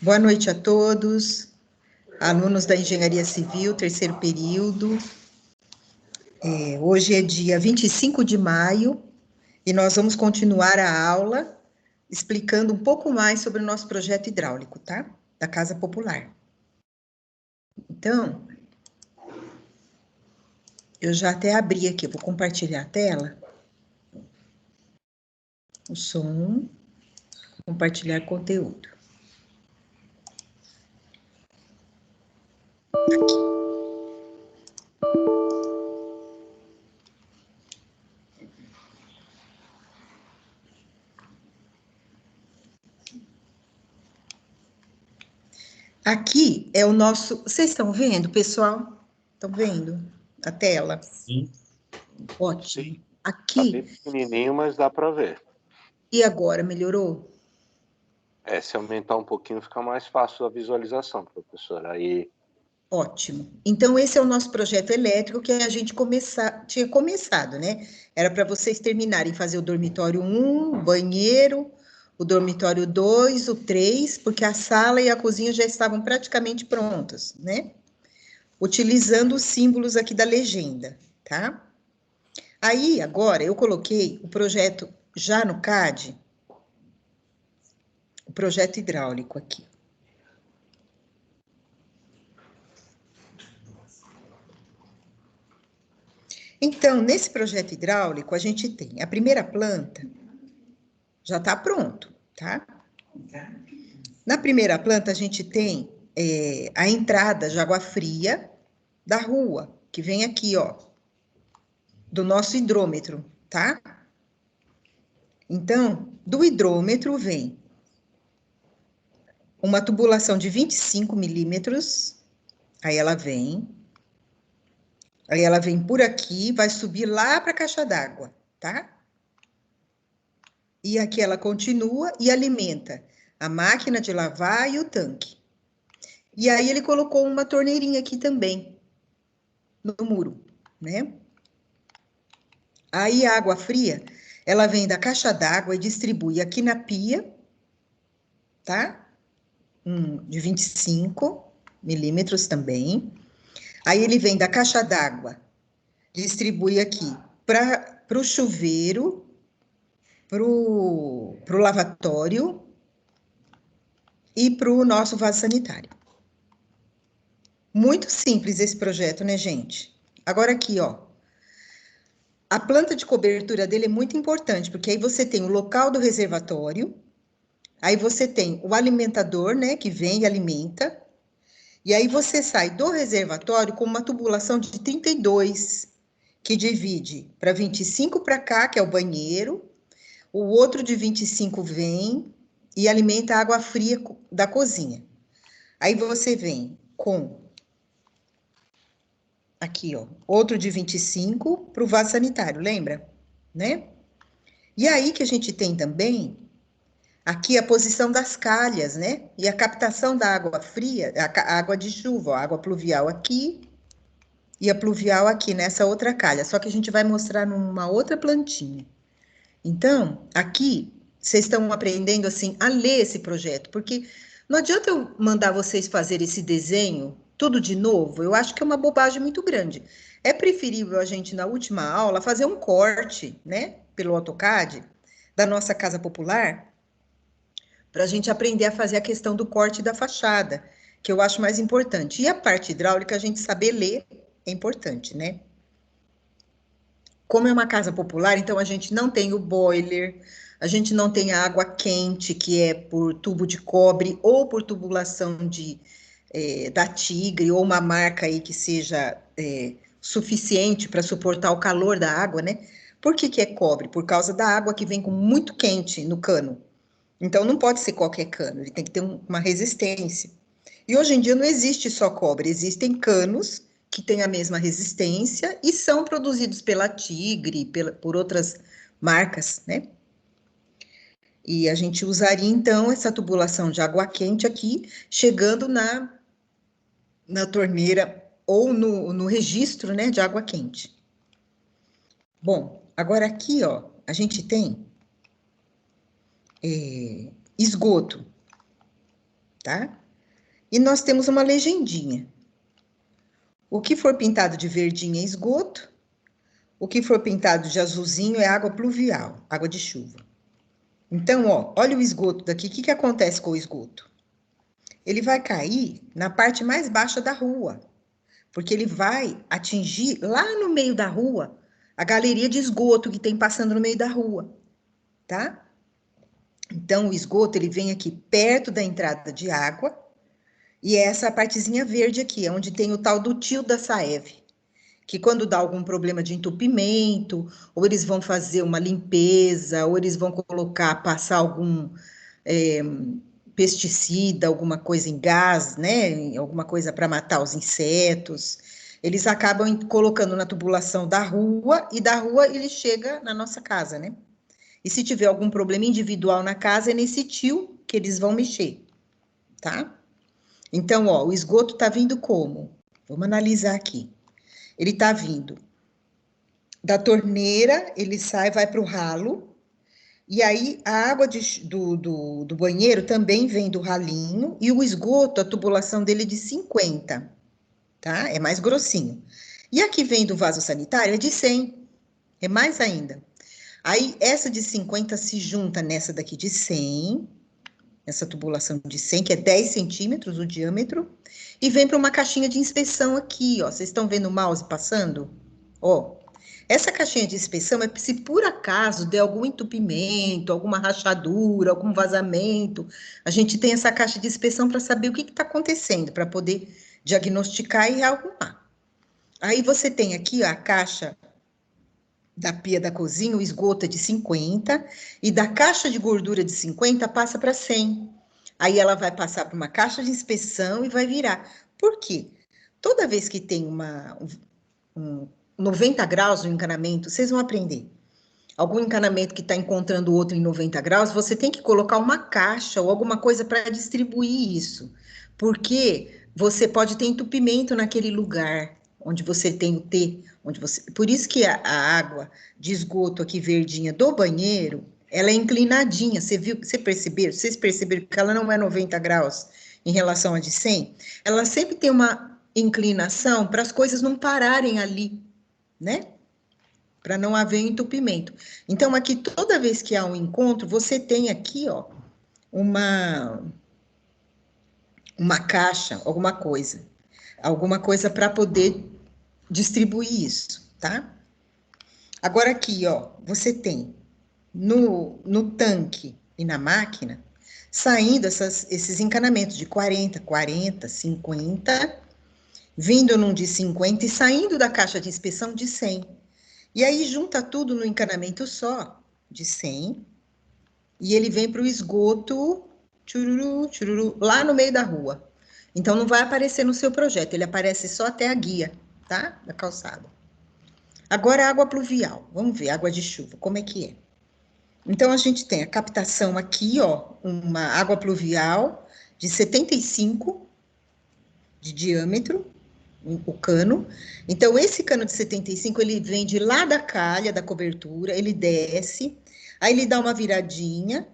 Boa noite a todos, alunos da Engenharia Civil, terceiro período. Hoje é dia 25 de maio e nós vamos continuar a aula explicando um pouco mais sobre o nosso projeto hidráulico, tá? Da Casa Popular. Então, eu já até abri aqui, vou compartilhar a tela. O som, compartilhar conteúdo. Aqui é o nosso... Vocês estão vendo, pessoal? Estão vendo a tela? Sim. Ótimo. Sim. Tá bem Aqui, pequenininho, mas dá para ver. e agora, melhorou? Se aumentar um pouquinho, fica mais fácil a visualização, professora. Aí, Ótimo. Então, esse é o nosso projeto elétrico que a gente tinha começado, né? Era para vocês terminarem, fazer o dormitório 1, o banheiro, o dormitório 2, o 3, porque a sala e a cozinha já estavam praticamente prontas, né? Utilizando os símbolos aqui da legenda, tá? Aí, agora, eu coloquei o projeto já no CAD, o projeto hidráulico aqui. Então, nesse projeto hidráulico, a gente tem a primeira planta, já está pronto, tá? Na primeira planta, a gente tem a entrada de água fria da rua, que vem aqui, ó, do nosso hidrômetro, tá? Então, do hidrômetro vem uma tubulação de 25 milímetros, aí ela vem por aqui, vai subir lá para a caixa d'água, tá? E aqui ela continua e alimenta a máquina de lavar e o tanque. E aí ele colocou uma torneirinha aqui também, no muro, né? Aí a água fria, ela vem da caixa d'água e distribui aqui na pia, tá? De 25 milímetros também. Aí ele vem da caixa d'água, distribui aqui para o chuveiro, para o lavatório e para o nosso vaso sanitário. Muito simples esse projeto, né, gente? Agora aqui, ó. A planta de cobertura dele é muito importante, porque aí você tem o local do reservatório, aí você tem o alimentador, né, que vem e alimenta, e aí você sai do reservatório com uma tubulação de 32, que divide para 25 para cá, que é o banheiro, o outro de 25 vem e alimenta a água fria da cozinha. Aí você vem com, aqui, ó, outro de 25 para o vaso sanitário, lembra? Né? E aí que a gente tem também aqui a posição das calhas, né? E a captação da água fria, a água de chuva, ó, a água pluvial aqui e a pluvial aqui nessa outra calha. Só que a gente vai mostrar numa outra plantinha. Então, aqui vocês estão aprendendo assim a ler esse projeto, porque não adianta eu mandar vocês fazer esse desenho tudo de novo. Eu acho que é uma bobagem muito grande. É preferível a gente na última aula fazer um corte, né, pelo AutoCAD da nossa casa popular, para a gente aprender a fazer a questão do corte da fachada, que eu acho mais importante. E a parte hidráulica, a gente saber ler é importante, né? Como é uma casa popular, então a gente não tem o boiler, a gente não tem a água quente, que é por tubo de cobre ou por tubulação da Tigre, ou uma marca aí que seja suficiente para suportar o calor da água, né? Por que que é cobre? Por causa da água que vem com muito quente no cano. Então, não pode ser qualquer cano, ele tem que ter uma resistência. E hoje em dia não existe só cobre, existem canos que têm a mesma resistência e são produzidos pela Tigre, por outras marcas, né? E a gente usaria, então, essa tubulação de água quente aqui, chegando na torneira ou no registro, né, de água quente. Bom, agora aqui, ó, a gente tem esgoto. tá? E nós temos uma legendinha. O que for pintado de verdinho é esgoto, o que for pintado de azulzinho é água pluvial, água de chuva. Então, ó, olha o esgoto daqui, o que que acontece com o esgoto? Ele vai cair na parte mais baixa da rua, porque ele vai atingir lá no meio da rua a galeria de esgoto que tem passando no meio da rua, tá? Então, o esgoto, ele vem aqui perto da entrada de água, e é essa partezinha verde aqui, é onde tem o tal do tio da Saev, que quando dá algum problema de entupimento, ou eles vão fazer uma limpeza, ou eles vão colocar, passar algum pesticida, alguma coisa em gás, né? Alguma coisa para matar os insetos. Eles acabam colocando na tubulação da rua, e da rua ele chega na nossa casa, né? E se tiver algum problema individual na casa, é nesse tio que eles vão mexer, tá? Então, ó, o esgoto tá vindo como? Vamos analisar aqui. Ele tá vindo da torneira, ele sai, vai para o ralo, e aí a água do banheiro também vem do ralinho, e o esgoto, a tubulação dele é de 50, tá? É mais grossinho. E a que vem do vaso sanitário é de 100, é mais ainda. Aí essa de 50 se junta nessa daqui de 100, essa tubulação de 100, que é 10 centímetros o diâmetro, e vem para uma caixinha de inspeção aqui, ó. Vocês estão vendo o mouse passando? Ó, essa caixinha de inspeção é se por acaso der algum entupimento, alguma rachadura, algum vazamento, a gente tem essa caixa de inspeção para saber o que está acontecendo, para poder diagnosticar e arrumar. Aí você tem aqui ó, a caixa da pia da cozinha, o esgoto é de 50, e da caixa de gordura de 50 passa para 100. Aí ela vai passar para uma caixa de inspeção e vai virar. Por quê? Toda vez que tem um 90 graus no encanamento, vocês vão aprender. Algum encanamento que está encontrando outro em 90 graus, você tem que colocar uma caixa ou alguma coisa para distribuir isso. Porque você pode ter entupimento naquele lugar onde você tem o T, onde você. Por isso que a água de esgoto aqui verdinha do banheiro, ela é inclinadinha. Você viu, vocês perceberam que ela não é 90 graus em relação a de 100? Ela sempre tem uma inclinação para as coisas não pararem ali, né? Para não haver entupimento. Então, aqui, toda vez que há um encontro, você tem aqui, ó, uma caixa, alguma coisa para poder distribuir isso, tá? Agora, aqui, ó, você tem no tanque e na máquina, saindo esses encanamentos de 40, 40, 50, vindo num de 50 e saindo da caixa de inspeção de 100. E aí junta tudo no encanamento só, de 100, e ele vem para o esgoto, tchururu, tchururu, lá no meio da rua. Então não vai aparecer no seu projeto, ele aparece só até a guia, tá? Da calçada. Agora água pluvial, vamos ver, água de chuva, como é que é? Então a gente tem a captação aqui, ó, uma água pluvial de 75 de diâmetro, o cano. Então, esse cano de 75, ele vem de lá da calha, da cobertura, ele desce, aí ele dá uma viradinha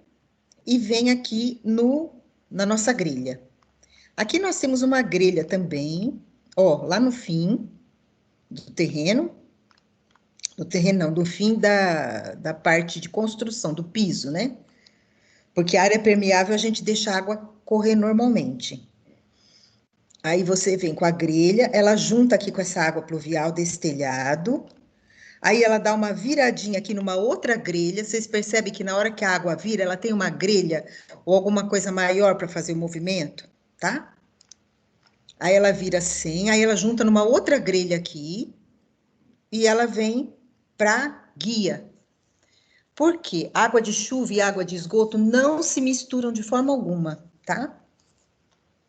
e vem aqui na nossa grelha. Aqui nós temos uma grelha também, ó, lá no fim do terreno não, do fim da parte de construção, do piso, né? Porque a área permeável a gente deixa a água correr normalmente. Aí você vem com a grelha, ela junta aqui com essa água pluvial desse telhado, aí ela dá uma viradinha aqui numa outra grelha, vocês percebem que na hora que a água vira, ela tem uma grelha ou alguma coisa maior para fazer o movimento, tá? Aí ela vira assim, aí ela junta numa outra grelha aqui, e ela vem para guia. Por quê? Água de chuva e água de esgoto não se misturam de forma alguma, tá?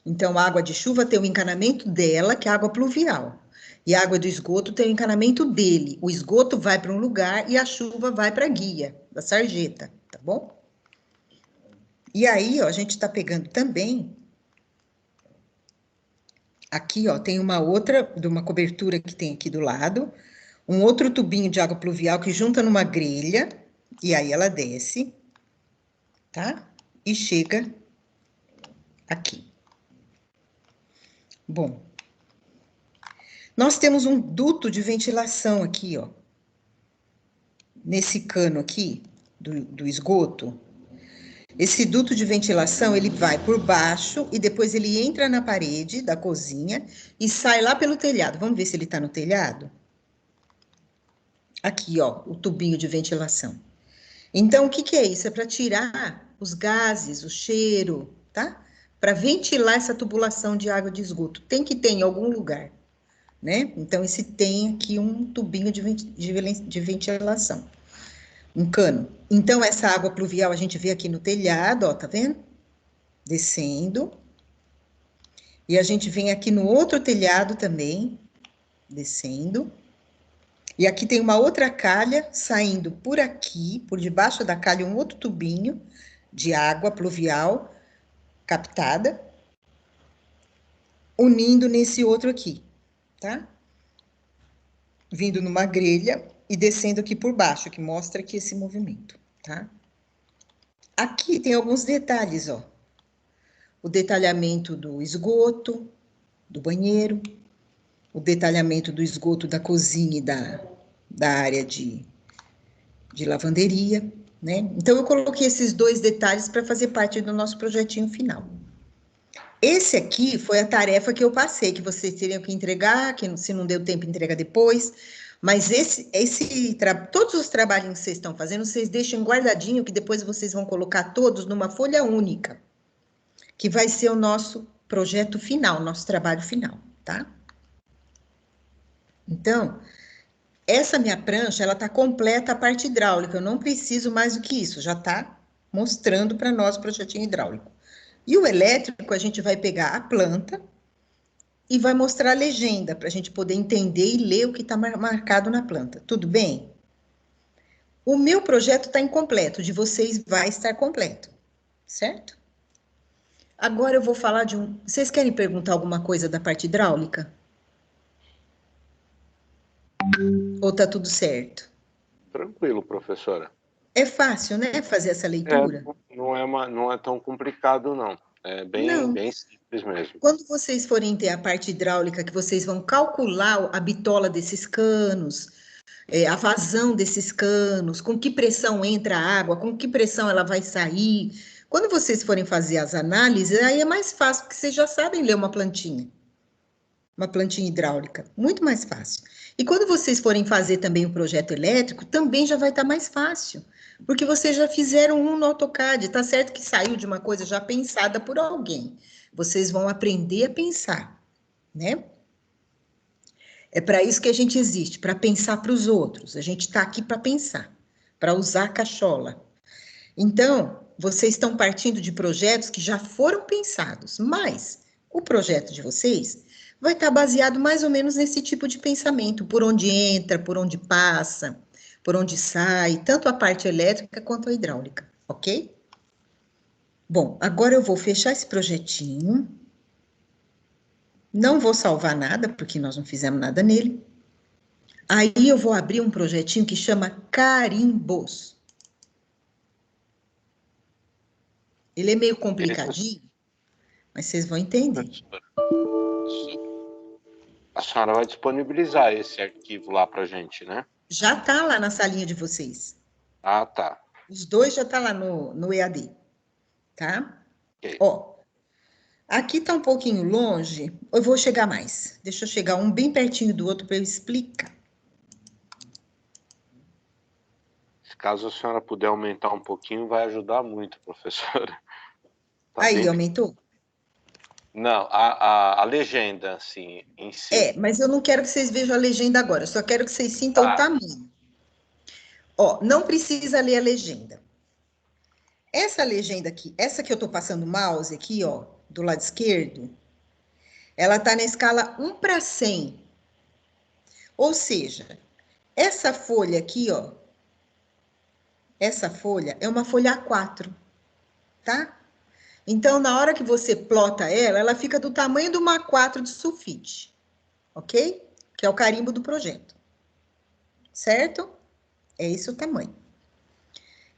Então, a água de chuva tem o encanamento dela, que é a água pluvial. E a água do esgoto tem o encanamento dele. O esgoto vai para um lugar e a chuva vai para a guia da sarjeta, tá bom? E aí, ó, a gente está pegando também. Aqui, ó, tem uma outra, de uma cobertura que tem aqui do lado. Um outro tubinho de água pluvial que junta numa grelha. E aí ela desce, tá? E chega aqui. Bom, nós temos um duto de ventilação aqui, ó. Nesse cano aqui, do esgoto. Esse duto de ventilação, ele vai por baixo e depois ele entra na parede da cozinha e sai lá pelo telhado. Vamos ver se ele tá no telhado? Aqui, ó, o tubinho de ventilação. Então, o que que é isso? É para tirar os gases, o cheiro, tá? Para ventilar essa tubulação de água de esgoto. Tem que ter em algum lugar, né? Então, esse tem aqui um tubinho de ventilação, um cano. Então, essa água pluvial a gente vê aqui no telhado, ó, tá vendo? Descendo. E a gente vem aqui no outro telhado também, descendo. E aqui tem uma outra calha saindo por aqui, por debaixo da calha, um outro tubinho de água pluvial captada, unindo nesse outro aqui, tá? Vindo numa grelha e descendo aqui por baixo, que mostra aqui esse movimento, tá? Aqui tem alguns detalhes, ó. O detalhamento do esgoto, do banheiro, o detalhamento do esgoto da cozinha e da área de lavanderia, né? Então, eu coloquei esses dois detalhes para fazer parte do nosso projetinho final. Esse aqui foi a tarefa que eu passei, que vocês teriam que entregar, que se não deu tempo, entrega depois. Mas todos os trabalhos que vocês estão fazendo, vocês deixem guardadinho, que depois vocês vão colocar todos numa folha única, que vai ser o nosso projeto final, nosso trabalho final, tá? Então, essa minha prancha, ela tá completa a parte hidráulica, eu não preciso mais do que isso, já tá mostrando para nós o projetinho hidráulico. E o elétrico, a gente vai pegar a planta e vai mostrar a legenda, para a gente poder entender e ler o que está marcado na planta. Tudo bem? O meu projeto está incompleto, de vocês vai estar completo, certo? Agora eu vou falar de um... Vocês querem perguntar alguma coisa da parte hidráulica? Ou tá tudo certo? Tranquilo, professora. É fácil, né, fazer essa leitura? Não é tão complicado, não. É Não. bem simples mesmo. Quando vocês forem ter a parte hidráulica, que vocês vão calcular a bitola desses canos, a vazão desses canos, com que pressão entra a água, com que pressão ela vai sair. Quando vocês forem fazer as análises, aí é mais fácil, porque vocês já sabem ler uma plantinha hidráulica, muito mais fácil. E quando vocês forem fazer também o projeto elétrico, também já vai estar mais fácil, porque vocês já fizeram um no AutoCAD, tá certo que saiu de uma coisa já pensada por alguém. Vocês vão aprender a pensar, né? É para isso que a gente existe, para pensar para os outros. A gente está aqui para pensar, para usar a cachola. Então, vocês estão partindo de projetos que já foram pensados, mas o projeto de vocês vai estar baseado mais ou menos nesse tipo de pensamento, por onde entra, por onde passa, por onde sai, tanto a parte elétrica quanto a hidráulica, ok? Bom, agora eu vou fechar esse projetinho. Não vou salvar nada, porque nós não fizemos nada nele. Aí eu vou abrir um projetinho que chama Carimbos. Ele é meio complicadinho, mas vocês vão entender. A senhora vai disponibilizar esse arquivo lá para a gente, né? Já tá lá na salinha de vocês. Ah, tá. Os dois já tá lá no EAD, tá? Okay. Ó, aqui tá um pouquinho longe, eu vou chegar mais. Deixa eu chegar um bem pertinho do outro para eu explicar. Caso a senhora puder aumentar um pouquinho, vai ajudar muito, professora. Tá Aí, bem... aumentou? Não, a legenda, assim, em si. Mas eu não quero que vocês vejam a legenda agora, eu só quero que vocês sintam o tamanho. Ó, não precisa ler a legenda. Essa legenda aqui, essa que eu tô passando o mouse aqui, ó, do lado esquerdo, ela tá na escala 1/100. Ou seja, essa folha aqui, ó, essa folha é uma folha A4, tá? Então, na hora que você plota ela, ela fica do tamanho de uma A4 de sulfite, ok? Que é o carimbo do projeto, certo? É esse o tamanho.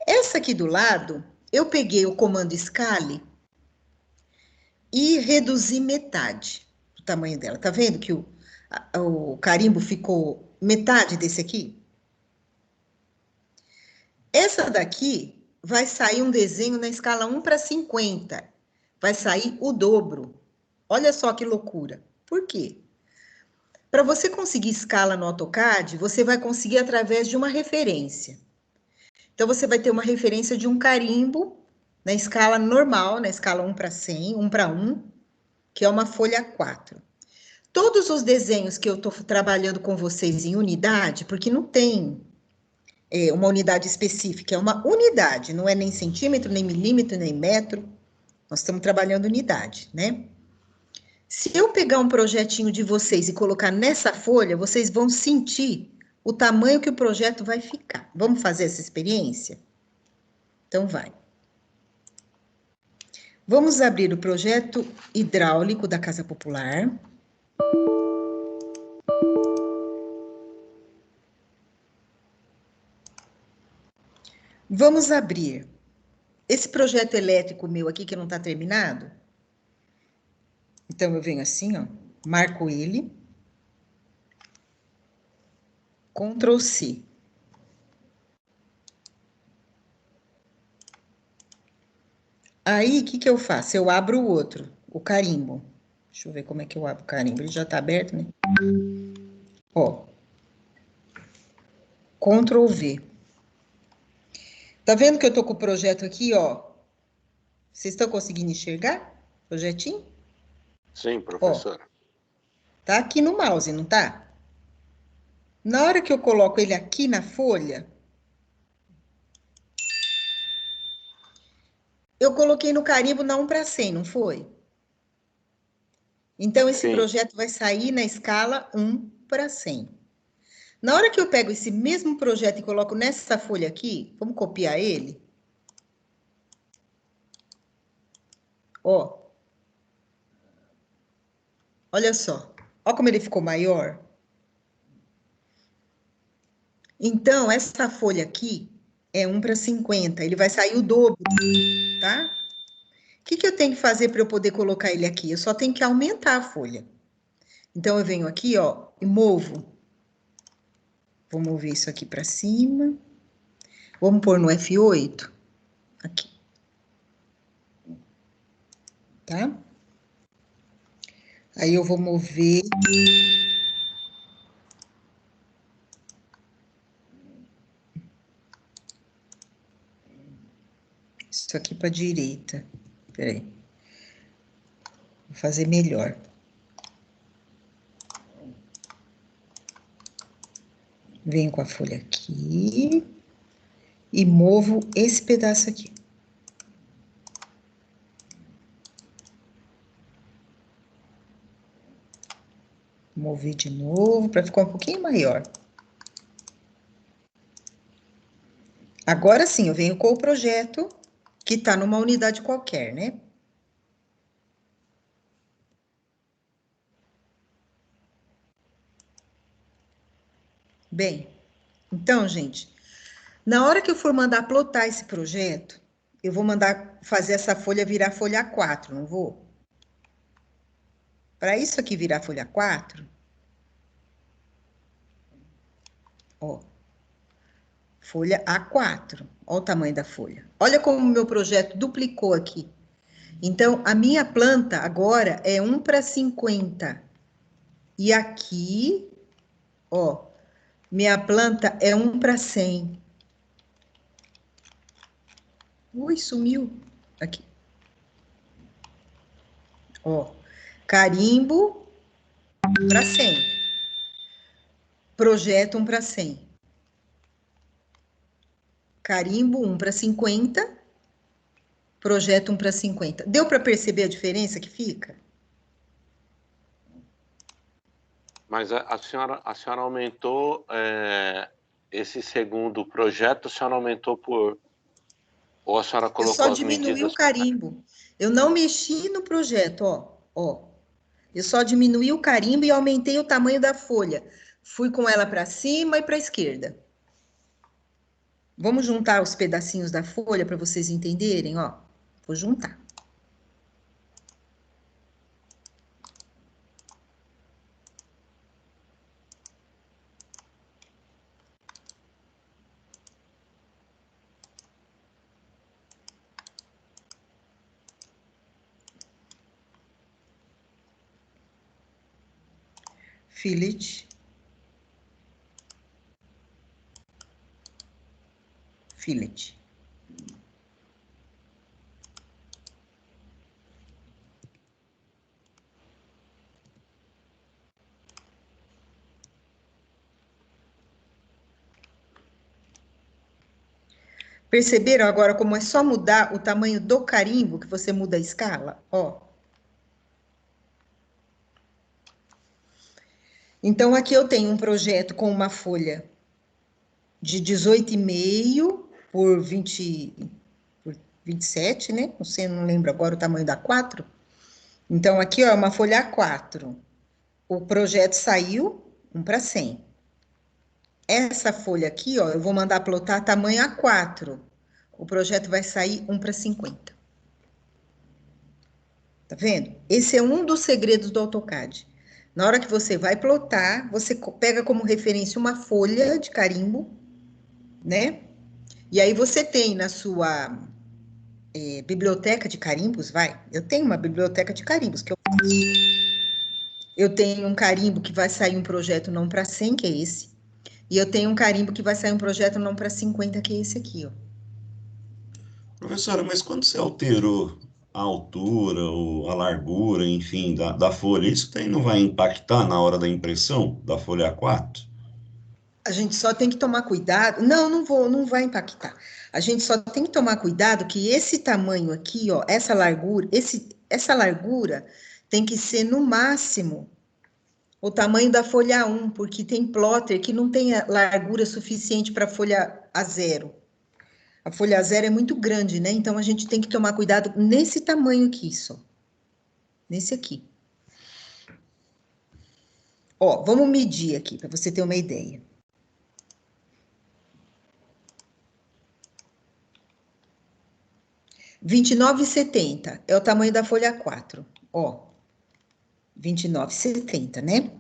Essa aqui do lado, eu peguei o comando Scale e reduzi metade. tamanho dela. Tá vendo que o carimbo ficou metade desse aqui? Essa daqui vai sair um desenho na escala 1:50. Vai sair o dobro. Olha só que loucura. Por quê? Para você conseguir escala no AutoCAD, você vai conseguir através de uma referência. Então, você vai ter uma referência de um carimbo na escala normal, na escala 1:100, 1:1, que é uma folha 4. Todos os desenhos que eu estou trabalhando com vocês em unidade, porque não tem uma unidade específica, é uma unidade, não é nem centímetro, nem milímetro, nem metro. Nós estamos trabalhando unidade, né? Se eu pegar um projetinho de vocês e colocar nessa folha, vocês vão sentir o tamanho que o projeto vai ficar. Vamos fazer essa experiência? Então, vai. Vamos abrir o projeto hidráulico da Casa Popular. Vamos abrir esse projeto elétrico meu aqui, que não está terminado. Então, eu venho assim, ó, marco ele. Ctrl C. Aí, o que eu faço? Eu abro o outro, o carimbo. Deixa eu ver como é que eu abro o carimbo. Ele já tá aberto, né? Ó. Ctrl V. Tá vendo que eu tô com o projeto aqui, ó? Vocês estão conseguindo enxergar? Projetinho? Sim, professora. Ó, tá aqui no mouse, não tá? Na hora que eu coloco ele aqui na folha, eu coloquei no carimbo na 1:100, não foi? Então, esse Sim. projeto vai sair na escala 1:100. Na hora que eu pego esse mesmo projeto e coloco nessa folha aqui, vamos copiar ele? Ó. Olha só. Ó como ele ficou maior. Então, essa folha aqui é 1:50. Ele vai sair o dobro, tá? O que eu tenho que fazer para eu poder colocar ele aqui? Eu só tenho que aumentar a folha. Então, eu venho aqui, ó, e movo. Vou mover isso aqui para cima. Vamos pôr no F8. Aqui. Tá? Aí eu vou mover. Isso aqui para a direita. Peraí. Vou fazer melhor. Venho com a folha aqui e movo esse pedaço aqui. Mover de novo para ficar um pouquinho maior. Agora sim, eu venho com o projeto que está numa unidade qualquer, né? Bem, então, gente, na hora que eu for mandar plotar esse projeto, eu vou mandar fazer essa folha virar folha 4, não vou? Para isso aqui virar folha 4, ó, folha A4, ó o tamanho da folha. Olha como o meu projeto duplicou aqui. Então, a minha planta agora é 1:50. E aqui, ó, minha planta é 1:100. Ui, sumiu. Aqui. Ó, carimbo para 100. Projeto 1:100. Carimbo 1:50. Projeto 1:50. Deu para perceber a diferença que fica? Mas a senhora aumentou esse segundo projeto, a senhora aumentou por... Ou a senhora Eu colocou só as diminuí medidas... o carimbo. Eu não mexi no projeto, ó. Ó. Eu só diminuí o carimbo e aumentei o tamanho da folha. Fui com ela para cima e para a esquerda. Vamos juntar os pedacinhos da folha para vocês entenderem, ó. Vou juntar. fillet, fillet. Perceberam agora como é só mudar o tamanho do carimbo que você muda a escala? Ó. Então, aqui eu tenho um projeto com uma folha de 18,5 por 27, né? Não sei, não lembro agora o tamanho da 4. Então, aqui, ó, é uma folha A4. O projeto saiu 1 para 100. Essa folha aqui, ó, eu vou mandar plotar tamanho A4. O projeto vai sair 1 para 50. Tá vendo? Esse é um dos segredos do AutoCAD. Na hora que você vai plotar, você pega como referência uma folha de carimbo, né? E aí você tem na sua biblioteca de carimbos, vai. Eu tenho uma biblioteca de carimbos que eu tenho um carimbo que vai sair um projeto não para 100, que é esse. E eu tenho um carimbo que vai sair um projeto não para 50, que é esse aqui, ó. Professora, mas quando você alterou a altura ou a largura, enfim, da folha, isso daí não vai impactar na hora da impressão da folha A4? A gente só tem que tomar cuidado. Não, não vai impactar. A gente só tem que tomar cuidado que esse tamanho aqui, ó, essa largura tem que ser no máximo o tamanho da folha A1, porque tem plotter que não tem a largura suficiente para a folha A0. A folha A0 é muito grande, né? Então a gente tem que tomar cuidado nesse tamanho aqui, só. Nesse aqui. Ó, vamos medir aqui para você ter uma ideia. 29,70 é o tamanho da folha 4, ó. 29,70, né?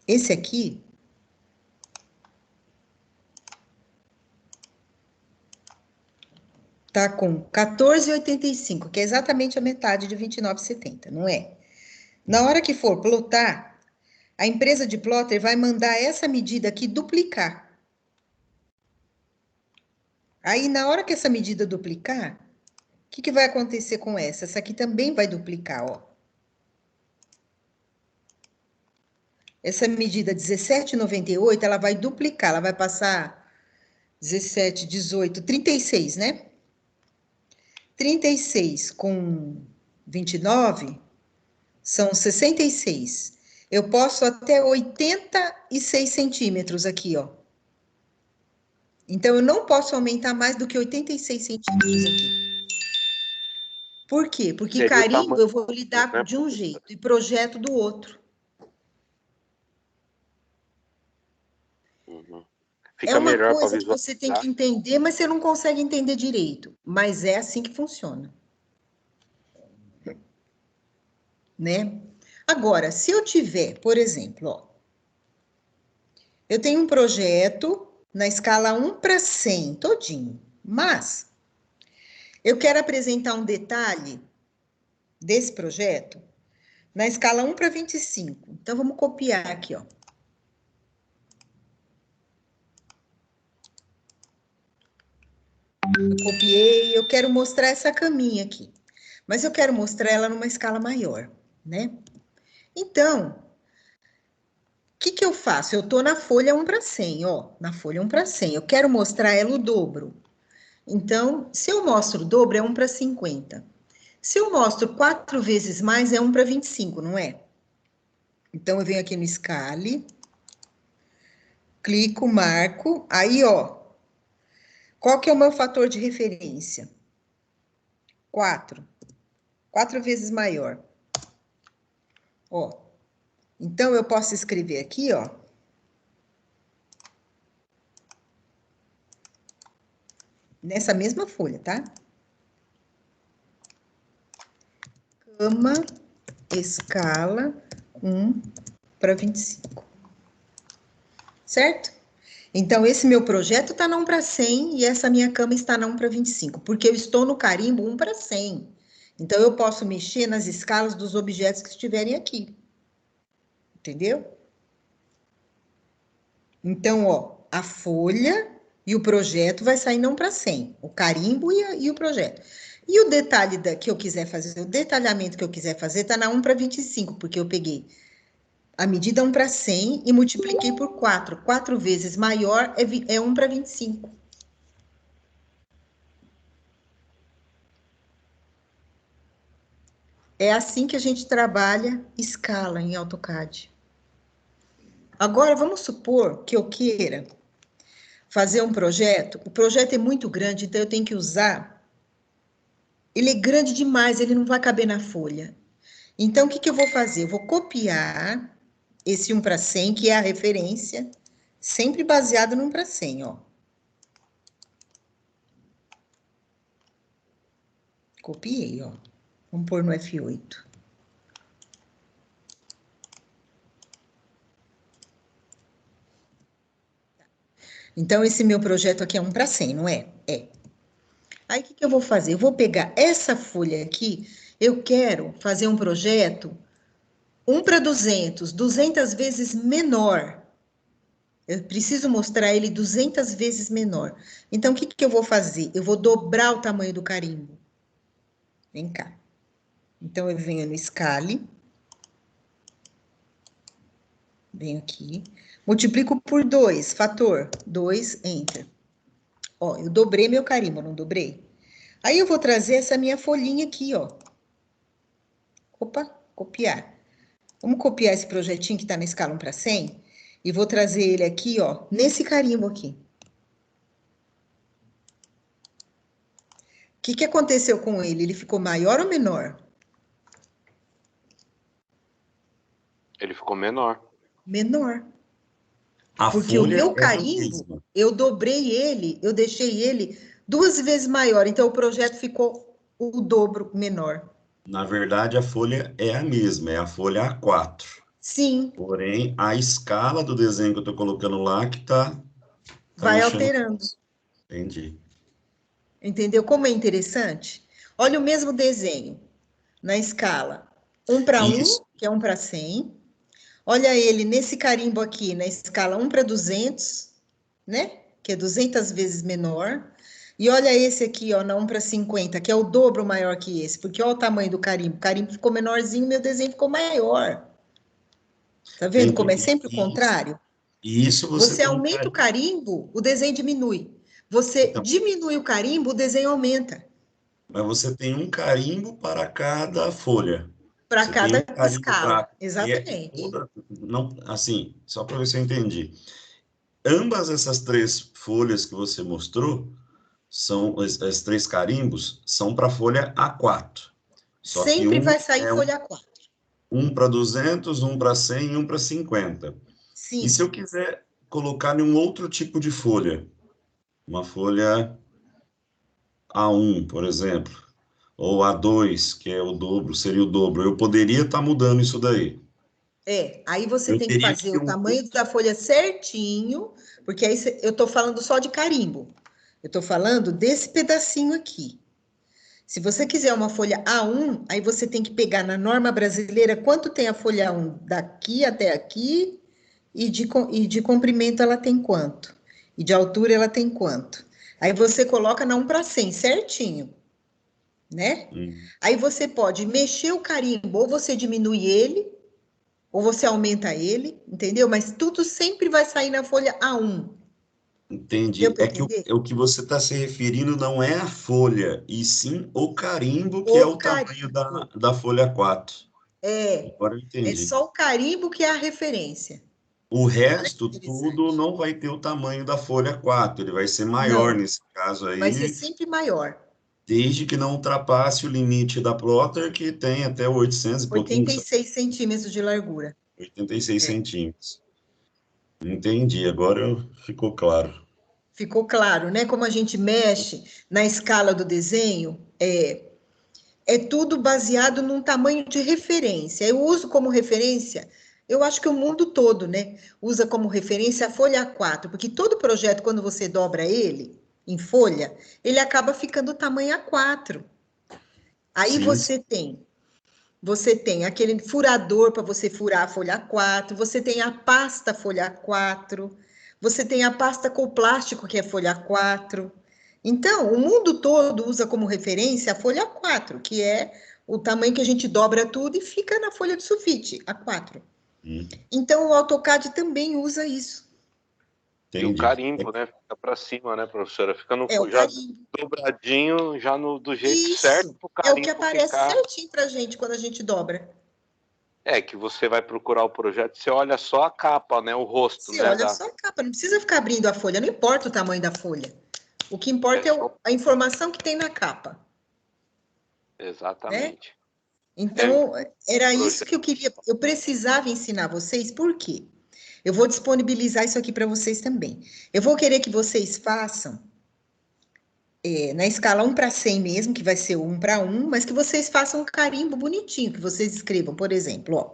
Esse aqui tá com 14,85, que é exatamente a metade de 29,70, não é? Na hora que for plotar, a empresa de plotter vai mandar essa medida aqui duplicar. Aí, na hora que essa medida duplicar, o que vai acontecer com essa? Essa aqui também vai duplicar, ó. Essa medida 17,98, ela vai duplicar, ela vai passar 17, 18, 36, né? 36 com 29 são 66. Eu posso até 86 centímetros aqui, ó. Então, eu não posso aumentar mais do que 86 centímetros aqui. Por quê? Porque Seria carimbo tamanho, eu vou lidar né, de um jeito e projeto do outro. Uhum. É Fica uma melhor para coisa que você tem visualizar. que entender, mas você não consegue entender direito. Mas é assim que funciona. Né? Agora, se eu tiver, por exemplo, ó, eu tenho um projeto na escala 1 para 100, todinho, mas eu quero apresentar um detalhe desse projeto na escala 1 para 25. Então, vamos copiar aqui, ó. Eu copiei, eu quero mostrar essa caminha aqui. Mas eu quero mostrar ela numa escala maior, né? Então, o que eu faço? Eu tô na folha 1 para 100, ó. Na folha 1 para 100. Eu quero mostrar ela o dobro. Então, se eu mostro o dobro, é 1 para 50. Se eu mostro 4 vezes mais, é 1 para 25, não é? Então, eu venho aqui no Scale, clico, marco, aí, ó. Qual que é o meu fator de referência? 4. 4 vezes maior. Ó. Então, eu posso escrever aqui, ó. Nessa mesma folha, tá? Cama, escala 1 para 25. Certo? Então, esse meu projeto está na 1 para 100 e essa minha cama está na 1 para 25, porque eu estou no carimbo 1 para 100. Então, eu posso mexer nas escalas dos objetos que estiverem aqui. Entendeu? Então, ó, a folha e o projeto vai sair não para 100, o carimbo e o projeto. E o detalhe que eu quiser fazer, o detalhamento que eu quiser fazer, está na 1 para 25, porque eu peguei a medida 1 para 100 e multipliquei por 4. 4 vezes maior é 1 para 25. É assim que a gente trabalha escala em AutoCAD. Agora, vamos supor que eu queira fazer um projeto. O projeto é muito grande, então eu tenho que usar. Ele é grande demais, ele não vai caber na folha. Então, o que eu vou fazer? Eu vou copiar esse 1 para 100, que é a referência, sempre baseado no 1 para 100, ó. Copiei, ó. Vamos pôr no F8. Então, esse meu projeto aqui é 1 para 100, não é? É. Aí, o que eu vou fazer? Eu vou pegar essa folha aqui, eu quero fazer um projeto 1 para 200, 200 vezes menor. Eu preciso mostrar ele 200 vezes menor. Então, o que eu vou fazer? Eu vou dobrar o tamanho do carimbo. Vem cá. Então, eu venho no Scale. Venho aqui. Multiplico por 2, fator. 2, Enter. Ó, eu dobrei meu carimbo, não dobrei? Aí, eu vou trazer essa minha folhinha aqui, ó. Opa, copiar. Vamos copiar esse projetinho que está na escala 1 para 100? E vou trazer ele aqui, ó, nesse carimbo aqui. O que aconteceu com ele? Ele ficou maior ou menor? Ele ficou menor. Menor. A Porque o folha meu é a carimbo, mesma. eu dobrei ele, eu deixei ele 2 vezes maior. Então, o projeto ficou o dobro menor. Na verdade, a folha é a mesma, é a folha A4. Sim, Porém, a escala do desenho que eu estou colocando lá que tá vai mexendo. alterando. Entendi. Entendeu como é interessante? Olha o mesmo desenho na escala 1 para 1, Isso. que é 1 para 100. Olha ele nesse carimbo aqui, na escala 1 para 200, né? Que é 200 vezes menor. E olha esse aqui, ó, na 1 para 50, que é o dobro maior que esse, porque olha o tamanho do carimbo. O carimbo ficou menorzinho, meu desenho ficou maior. Tá vendo como é Entendi. sempre o contrário? E isso você Você tem um aumenta o carinho. carimbo, o desenho diminui. Você Então, diminui o carimbo, o desenho aumenta. mas você tem um carimbo para cada folha. Para Você tem um cada carimbo escala. para. E Exatamente. toda. Não, assim, só para ver se eu entendi. Ambas essas três folhas que você mostrou, são os três carimbos, são para a folha A4. Só que Sempre um vai sair é folha 4. um para 200, um para 100 e um para 50. E se Sim. eu quiser colocar em um outro tipo de folha, uma folha A1, por exemplo, ou A2, que é o dobro, seria o dobro, eu poderia estar mudando isso daí. É, aí você Eu tem que teria fazer que o tamanho da folha certinho, porque aí eu estou falando só de carimbo. Eu estou falando desse pedacinho aqui. Se você quiser uma folha A1, aí você tem que pegar na norma brasileira quanto tem a folha A1 daqui até aqui e de comprimento ela tem quanto? E de altura ela tem quanto? Aí você coloca na 1 para 100, certinho, né? Hum, Aí você pode mexer o carimbo, ou você diminui ele, ou você aumenta ele, entendeu? Mas tudo sempre vai sair na folha A1. Deu entendi. para É que entender? o que você está se referindo não é a folha, e sim o carimbo, que é O o tamanho da, carimbo. da folha 4. É, Agora eu é entendi. só o carimbo que é a referência. O Olha que resto, tudo interessante. não vai ter o tamanho da folha 4, ele vai ser maior Não, nesse caso vai ser aí, sempre maior. desde que não ultrapasse o limite da plotter, que tem até 800 e pouquinho, 86 centímetros de largura. 86 É. centímetros. Entendi, agora ficou claro. Ficou claro, né? Como a gente mexe na escala do desenho, é tudo baseado num tamanho de referência. Eu uso como referência, eu acho que o mundo todo, né? Usa como referência a folha A4, porque todo projeto, quando você dobra ele em folha, ele acaba ficando tamanho A4. Aí Sim, você tem você tem aquele furador para você furar a folha A4, você tem a pasta folha A4, você tem a pasta com plástico, que é folha A4. Então, o mundo todo usa como referência a folha A4, que é o tamanho que a gente dobra tudo e fica na folha de sulfite, A4. Então, o AutoCAD também usa isso. E o carimbo, né? Fica para cima, né, professora? Fica no É o já carimbo. dobradinho, já do jeito Isso, certo pro é o carimbo que aparece ficar. certinho para a gente quando a gente dobra. É que você vai procurar o projeto, você olha só a capa, né? O rosto, Você né? olha só a capa, não precisa ficar abrindo a folha, não importa o tamanho da folha. O que importa é só... a informação que tem na capa. Exatamente. Né? Então, era isso que eu queria, eu precisava ensinar vocês, por quê? Eu vou disponibilizar isso aqui para vocês também. Eu vou querer que vocês façam na escala 1 para 100 mesmo, que vai ser 1 para 1, mas que vocês façam um carimbo bonitinho, que vocês escrevam, por exemplo, ó,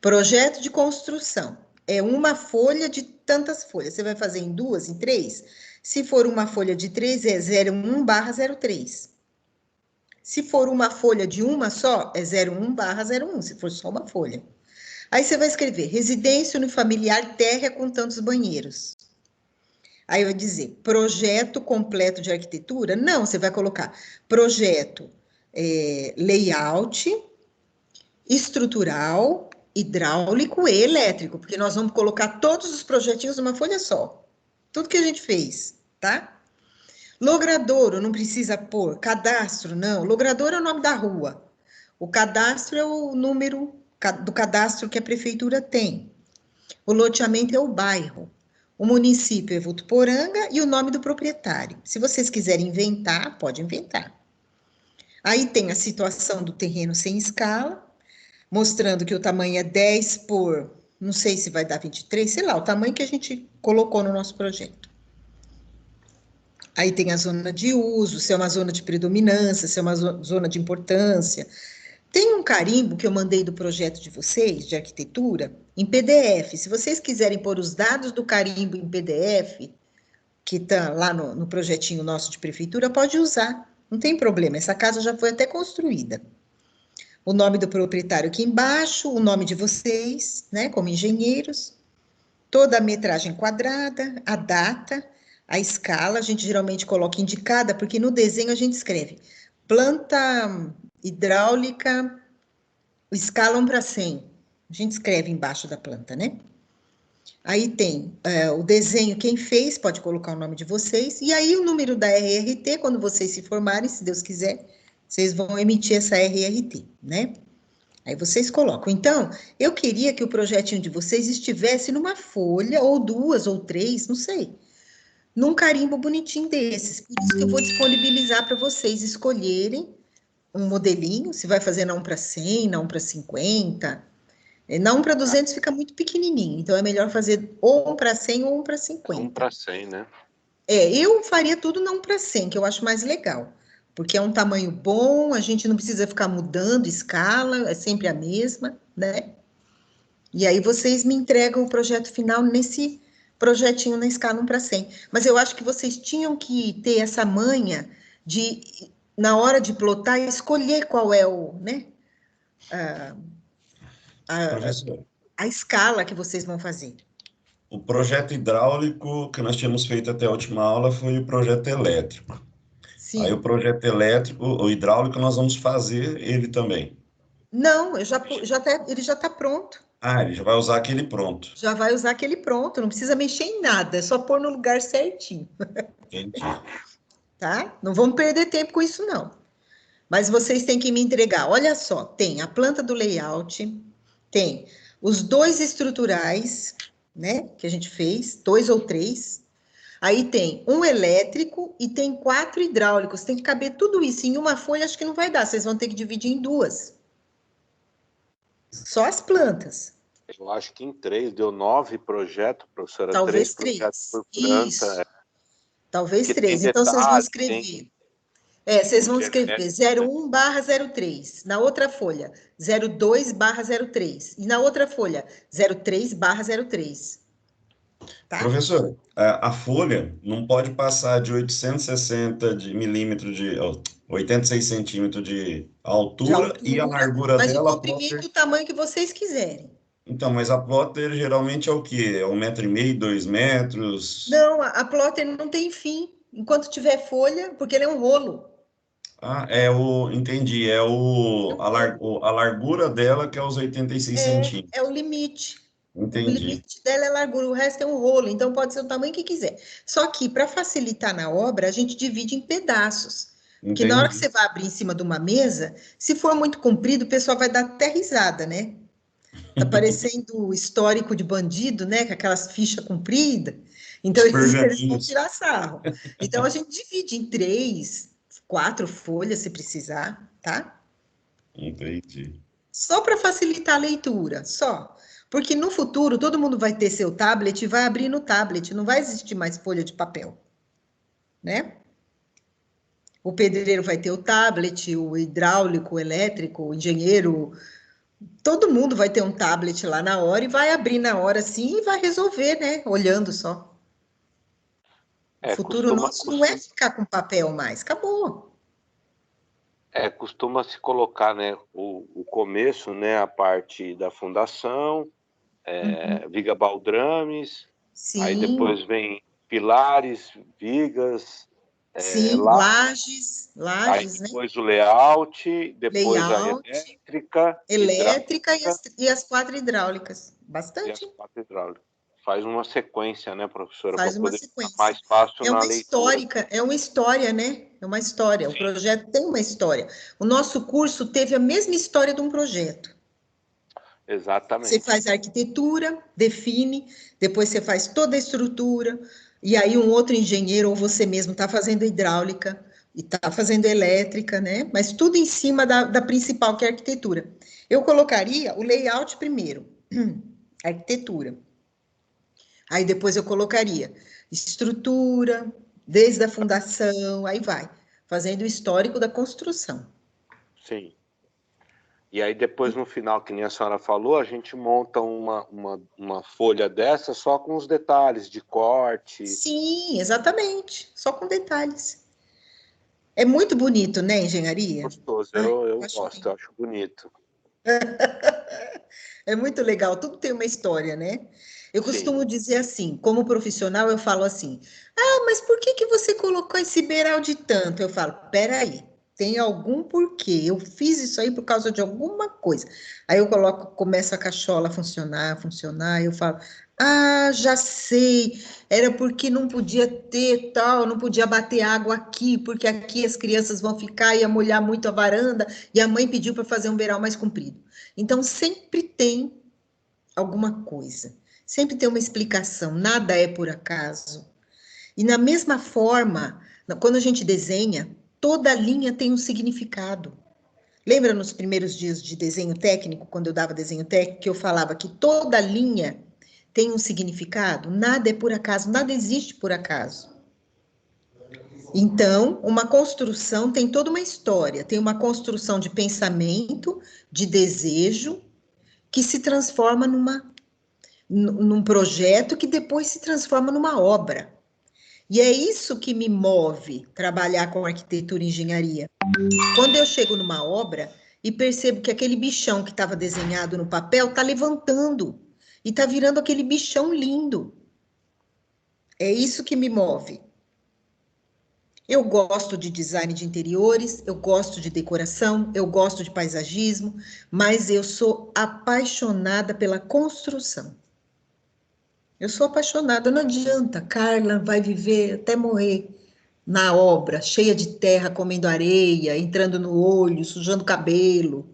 projeto de construção. É uma folha de tantas folhas. Você vai fazer em 2, em 3? Se for uma folha de 3, é 01/03. Se for uma folha de uma só, é 01/01, se for só uma folha. Aí você vai escrever residência unifamiliar térrea com tantos banheiros. Aí vai dizer projeto completo de arquitetura? Não, você vai colocar projeto layout, estrutural, hidráulico e elétrico, porque nós vamos colocar todos os projetinhos numa folha só. Tudo que a gente fez, tá? Logradouro, não precisa pôr. Cadastro, não. Logradouro é o nome da rua. O cadastro é o número do cadastro que a prefeitura tem. O loteamento é o bairro. O município é Votuporanga e o nome do proprietário. Se vocês quiserem inventar, pode inventar. Aí tem a situação do terreno sem escala, mostrando que o tamanho é 10 por, não sei se vai dar 23, sei lá, o tamanho que a gente colocou no nosso projeto. Aí tem a zona de uso, se é uma zona de predominância, se é uma zona de importância. Tem um carimbo que eu mandei do projeto de vocês, de arquitetura, em PDF. Se vocês quiserem pôr os dados do carimbo em PDF, que está lá no projetinho nosso de prefeitura, pode usar, não tem problema. Essa casa já foi até construída. O nome do proprietário aqui embaixo, o nome de vocês, né, como engenheiros, toda a metragem quadrada, a data, a escala, a gente geralmente coloca indicada, porque no desenho a gente escreve planta hidráulica, escala 1 para 100. A gente escreve embaixo da planta, né? Aí tem o desenho, quem fez, pode colocar o nome de vocês, e aí o número da RRT, quando vocês se formarem, se Deus quiser, vocês vão emitir essa RRT, né? Aí vocês colocam. Então, eu queria que o projetinho de vocês estivesse numa folha, ou 2, ou 3, não sei, num carimbo bonitinho desses. Por isso que eu vou disponibilizar para vocês escolherem um modelinho, se vai fazer na 1 para 100, na 1 para 50. Na 1 para 200 fica muito pequenininho, então é melhor fazer ou 1 para 100 ou 1 para 50. 1 para 100, né? Eu faria tudo na 1 para 100, que eu acho mais legal, porque é um tamanho bom, a gente não precisa ficar mudando escala, é sempre a mesma, né? E aí vocês me entregam o projeto final nesse projetinho na escala 1 para 100. Mas eu acho que vocês tinham que ter essa manha de, na hora de plotar, escolher qual é o, né? A escala que vocês vão fazer. O projeto hidráulico que nós tínhamos feito até a última aula foi o projeto elétrico. Sim. Aí o projeto elétrico, o hidráulico, nós vamos fazer ele também. Não, ele já está pronto. Ah, ele já vai usar aquele pronto. Já vai usar aquele pronto, não precisa mexer em nada, é só pôr no lugar certinho. Entendi. Tá? Não vamos perder tempo com isso, não. Mas vocês têm que me entregar. Olha só, tem a planta do layout, tem os 2 estruturais, né? Que a gente fez, 2 ou 3. Aí tem um elétrico e tem 4 hidráulicos. Tem que caber tudo isso em uma folha, acho que não vai dar. Vocês vão ter que dividir em 2. Só as plantas. Eu acho que em 3 deu 9 projetos, professora. Talvez 3 projetos por Isso. planta. Talvez Porque 3. tem Então, vocês vão detalhe, escrever. Vocês vão escrever 01/03. Na outra folha, 02/03. E na outra folha, 03/03. Tá? Professor, a folha não pode passar de 860 de milímetros de 86 centímetros de de altura e a altura, largura mas o dela, a comprimento, plotter. o tamanho que vocês quiserem. Então, mas a plotter geralmente é o quê? É 1,5 m, 2 metros? Não, a plotter não tem fim. Enquanto tiver folha, porque ele é um rolo. Ah, entendi, É um rolo. a largura dela que é os 86 É centímetros. o limite. O Entendi, limite dela é a largura, o resto é um rolo, então pode ser o tamanho que quiser. Só que, para facilitar na obra, a gente divide em pedaços. Porque na hora que entendi. você vai abrir em cima de uma mesa, se for muito comprido, o pessoal vai dar até risada, né? Tá parecendo histórico de bandido, né? Com aquelas fichas compridas. Então, Os eles vão pergaminhos. tirar sarro. Então, a gente divide em 3, 4 folhas, se precisar, tá? Entendi. Só para facilitar a leitura, só. Porque no futuro todo mundo vai ter seu tablet e vai abrir no tablet, não vai existir mais folha de papel, né? O pedreiro vai ter o tablet, o hidráulico, o elétrico, o engenheiro, todo mundo vai ter um tablet lá na hora e vai abrir na hora assim e vai resolver, né? Olhando só. O É, futuro costuma, nosso não é costuma, ficar com papel mais, acabou. costuma se colocar, né, o começo, né, a parte da fundação, viga baldrames, aí Sim, depois vem pilares, vigas, sim, lá, lajes, aí lajes, né? depois o layout, depois a Layout, elétrica, elétrica hidráulica e as 4 hidráulicas. e Bastante, as hein? quatro hidráulicas. Faz uma sequência, né, professora, para Faz uma poder ficar sequência. mais fácil É na uma leitura. histórica, é uma história, né? É uma história. O Sim, projeto tem uma história. O nosso curso teve a mesma história de um projeto. Você exatamente. faz a arquitetura, define, depois você faz toda a estrutura, e aí um outro engenheiro ou você mesmo está fazendo hidráulica e está fazendo elétrica, né? Mas tudo em cima da principal, que é a arquitetura. Eu colocaria o layout primeiro, arquitetura. Aí depois eu colocaria estrutura, desde a fundação, aí vai, fazendo o histórico da construção. Sim. E aí depois no final, que nem a senhora falou, a gente monta uma folha dessa só com os detalhes de corte. Sim, exatamente, só com detalhes. É muito bonito, né, engenharia? Gostoso, Ai, eu eu acho gosto, eu lindo. acho bonito. É muito legal, tudo tem uma história, né? Eu Sim, costumo dizer assim, como profissional, eu falo assim: ah, mas por que que você colocou esse beiral de tanto? Eu falo: peraí, tem algum porquê. Eu fiz isso aí por causa de alguma coisa. Aí eu coloco, começa a cachola a funcionar, eu falo: ah, já sei, era porque não podia ter tal, não podia bater água aqui, porque aqui as crianças vão ficar, ia molhar muito a varanda, e a mãe pediu para fazer um beiral mais comprido. Então, sempre tem alguma coisa, sempre tem uma explicação, nada é por acaso. E na mesma forma, quando a gente desenha, toda linha tem um significado. Lembra nos primeiros dias de desenho técnico, quando eu dava desenho técnico, que eu falava que toda linha tem um significado? Nada é por acaso, nada existe por acaso. Então, uma construção tem toda uma história, tem uma construção de pensamento, de desejo, que se transforma num projeto que depois se transforma numa obra. E é isso que me move trabalhar com arquitetura e engenharia. Quando eu chego numa obra e percebo que aquele bichão que estava desenhado no papel está levantando e está virando aquele bichão lindo. É isso que me move. Eu gosto de design de interiores, eu gosto de decoração, eu gosto de paisagismo, mas eu sou apaixonada pela construção. Eu sou apaixonada, não adianta. Carla vai viver até morrer na obra, cheia de terra, comendo areia, entrando no olho, sujando o cabelo.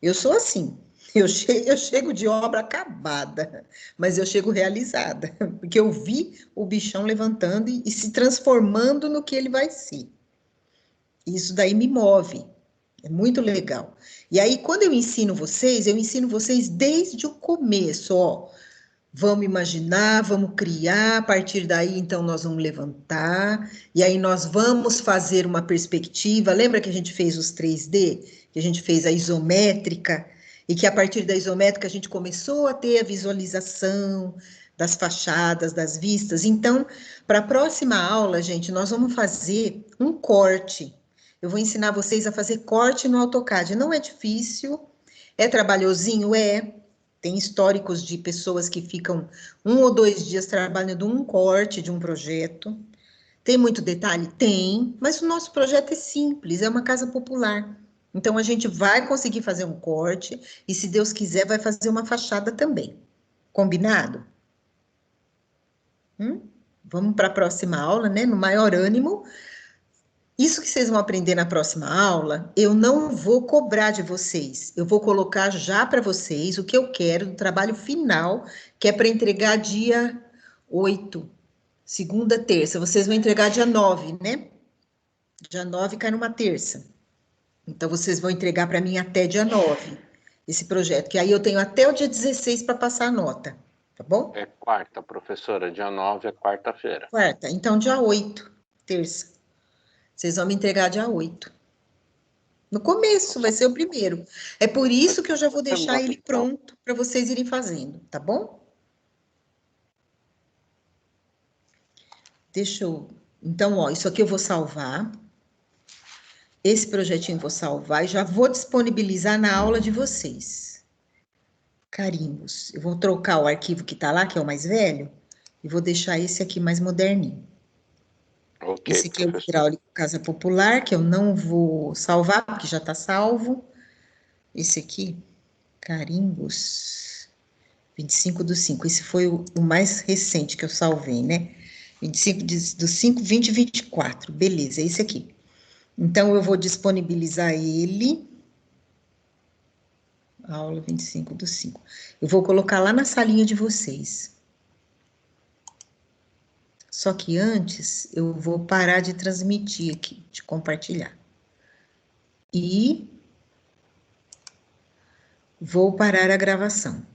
Eu sou assim. Eu chego de obra acabada, mas eu chego realizada, porque eu vi o bichão levantando e se transformando no que ele vai ser. Isso daí me move. É muito legal. E aí, quando eu ensino vocês desde o começo, ó. Vamos imaginar, vamos criar, a partir daí, então, nós vamos levantar, e aí nós vamos fazer uma perspectiva. Lembra que a gente fez os 3D? Que a gente fez a isométrica, e que a partir da isométrica a gente começou a ter a visualização das fachadas, das vistas. Então, para a próxima aula, gente, nós vamos fazer um corte. Eu vou ensinar vocês a fazer corte no AutoCAD. Não é difícil, é trabalhosinho, Tem históricos de pessoas que ficam 1 ou 2 dias trabalhando um corte de um projeto. Tem muito detalhe? Tem, mas o nosso projeto é simples, é uma casa popular. Então, a gente vai conseguir fazer um corte e, se Deus quiser, vai fazer uma fachada também. Combinado? Vamos para a próxima aula, né? No maior ânimo. Isso que vocês vão aprender na próxima aula, eu não vou cobrar de vocês. Eu vou colocar já para vocês o que eu quero do trabalho final, que é para entregar dia 8, segunda, terça. Vocês vão entregar dia 9, né? Dia 9 cai numa terça. Então, vocês vão entregar para mim até dia 9, esse projeto, que aí eu tenho até o dia 16 para passar a nota, tá bom? É quarta, professora, dia 9 é quarta-feira. Quarta, então dia 8, terça. Vocês vão me entregar dia 8. No começo, vai ser o primeiro. É por isso que eu já vou deixar ele pronto para vocês irem fazendo, tá bom? Deixa eu... Então, ó, isso aqui eu vou salvar. Esse projetinho eu vou salvar e já vou disponibilizar na aula de vocês. Carimbos. Eu vou trocar o arquivo que tá lá, que é o mais velho, e vou deixar esse aqui mais moderninho. Okay, esse aqui é o hidráulico Casa Popular, que eu não vou salvar, porque já tá salvo. Esse aqui, Carimbos, 25/5. Esse foi o mais recente que eu salvei, né? 25/5, 2024. Beleza, é esse aqui. Então, eu vou disponibilizar ele. Aula 25/5. Eu vou colocar lá na salinha de vocês. Só que antes, eu vou parar de transmitir aqui, de compartilhar. E vou parar a gravação.